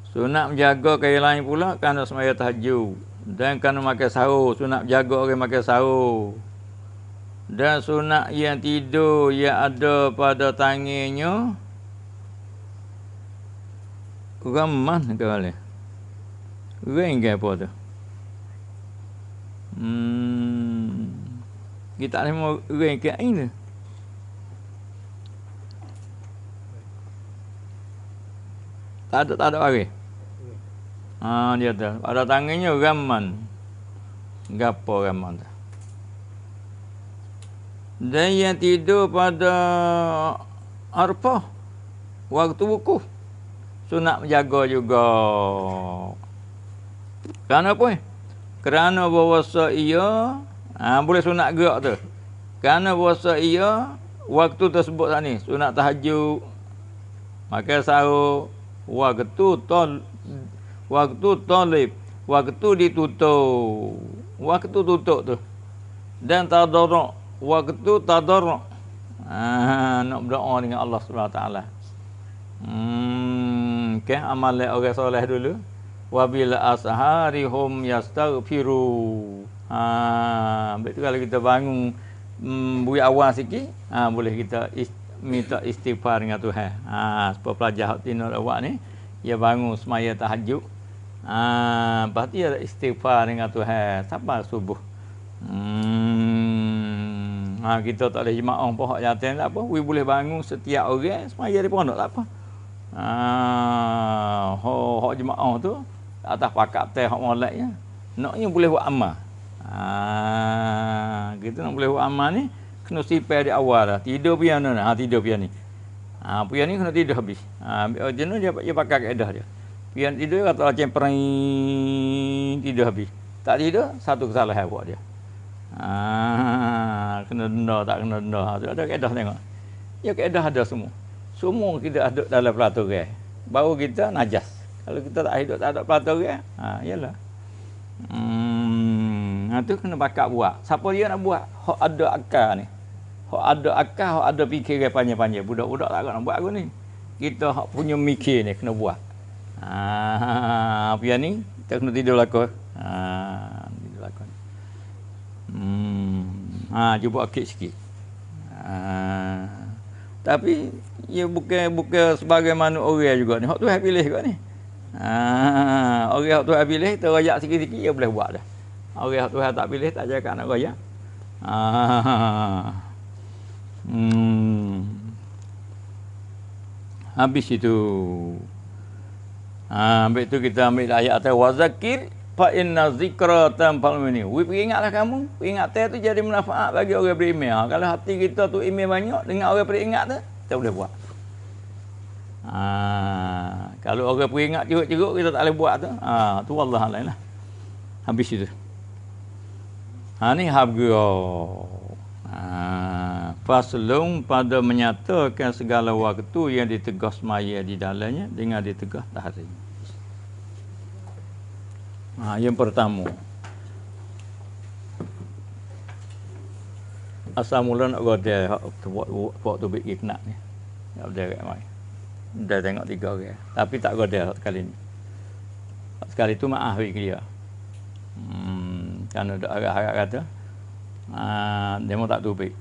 A: Sunat menjaga kaya lain pula kerana semaya tahajud. Dan kerana makan sahur. Sunat menjaga orang makan sahur. Dan sunat yang tidur yang ada pada tangannya. Raman ke kali? Ring ke apa tu? Kita ni mau ring ke ini. Tak ada lagi. Dia tu. Pada tangannya raman. Gapo raman tu? Dan yang tidur pada arpah waktu wukuf sunat menjaga juga. Kerana apa? Kerana bahawasa ia boleh sunat gerak tu. Kerana bahawasa ia waktu tersebut tadi sunat tahajud, makan sahur, waktu talib, waktu ditutup, waktu tutup tu. Dan tadarruk, waktu tadarruk. Nak berdoa dengan Allah Subhanahu Wa Taala. Amalan orang soleh dulu. Wabil asharihum yastaghfiru. Betul kalau kita bangun buat awal sikit, boleh kita minta istighfar dengan Tuhan. Supaya pelajar hak tinur awak ni, dia bangun semaya tahajud. Lepas tu dia istighfar dengan Tuhan sampai subuh. Kita tak boleh jemaah pohon jantan tak apa. We boleh bangun setiap orang semaya di pondok tak apa. Hak jemaah tu atas pakat teh hak moleknya. Naknya boleh buat amal. Kita nak boleh buat amal ni kena sipai di awal dah. Tidur pian ni. Tidur pian ni. Pian ni kena tidur habis. Jenuh dia pakai kaedah dia. Pian tidur kata macam pering tidur habis. Tak tidur satu kesalahan buat dia. Kena denda tak kena denda. Ada kaedah tengok. Ya kaedah ada semua. Semua kita ada dalam peraturan. Baru kita najas. Kalau kita tak hidup tak ada peraturan, yalah. Tu kena bakat buat. Siapa dia nak buat? Hak ada akal ni. Hak ada akal, hak ada fikiran panjang-panjang. Budak-budak tak nak buat aku ni. Kita hak punya mikir ni kena buat. Pian ni Tak kena tidur lakon. Tidur lakon. Cuba akid sikit. Tapi ia bukan sebagaimana orang juga ni. Hak Tuhan pilih juga ni. Orang hak Tuhan pilih terayak sikit-sikit dia boleh buat dah. Orang hak Tuhan tak pilih tak cakap nak royak. Habis itu. Habis itu kita ambil ayat atas wazakir fa inna zikra tanfa'ul mu'minin. Peringatlah kamu. Peringatan tu jadi manfaat bagi orang beriman. Kalau hati kita tu iman banyak dengan orang peringat tu, kita boleh buat. Kalau orang peringat jeruk-jeruk kita tak boleh buat tu. Tu wallah alam lah. Habis itu. Ni harga. Faslun pada menyatakan segala waktu yang ditegas maya di dalamnya dengan ditegas tahrim. Yang pertama. Asal mula nak godel buat tu bik kena ni. Tak derek mai. Dah tengok 3 orang. Tapi tak godel sekali ni. Sekali tu maaf bik dia. Kan ada harap kata demo tak tubik.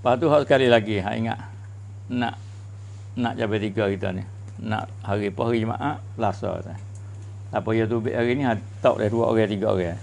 A: Lepas tu sekali lagi ingat nak jabat 3 kita ni. Nak hari Jumaat Selasa. Apa dia tubik hari ni tak boleh 2 orang 3 orang.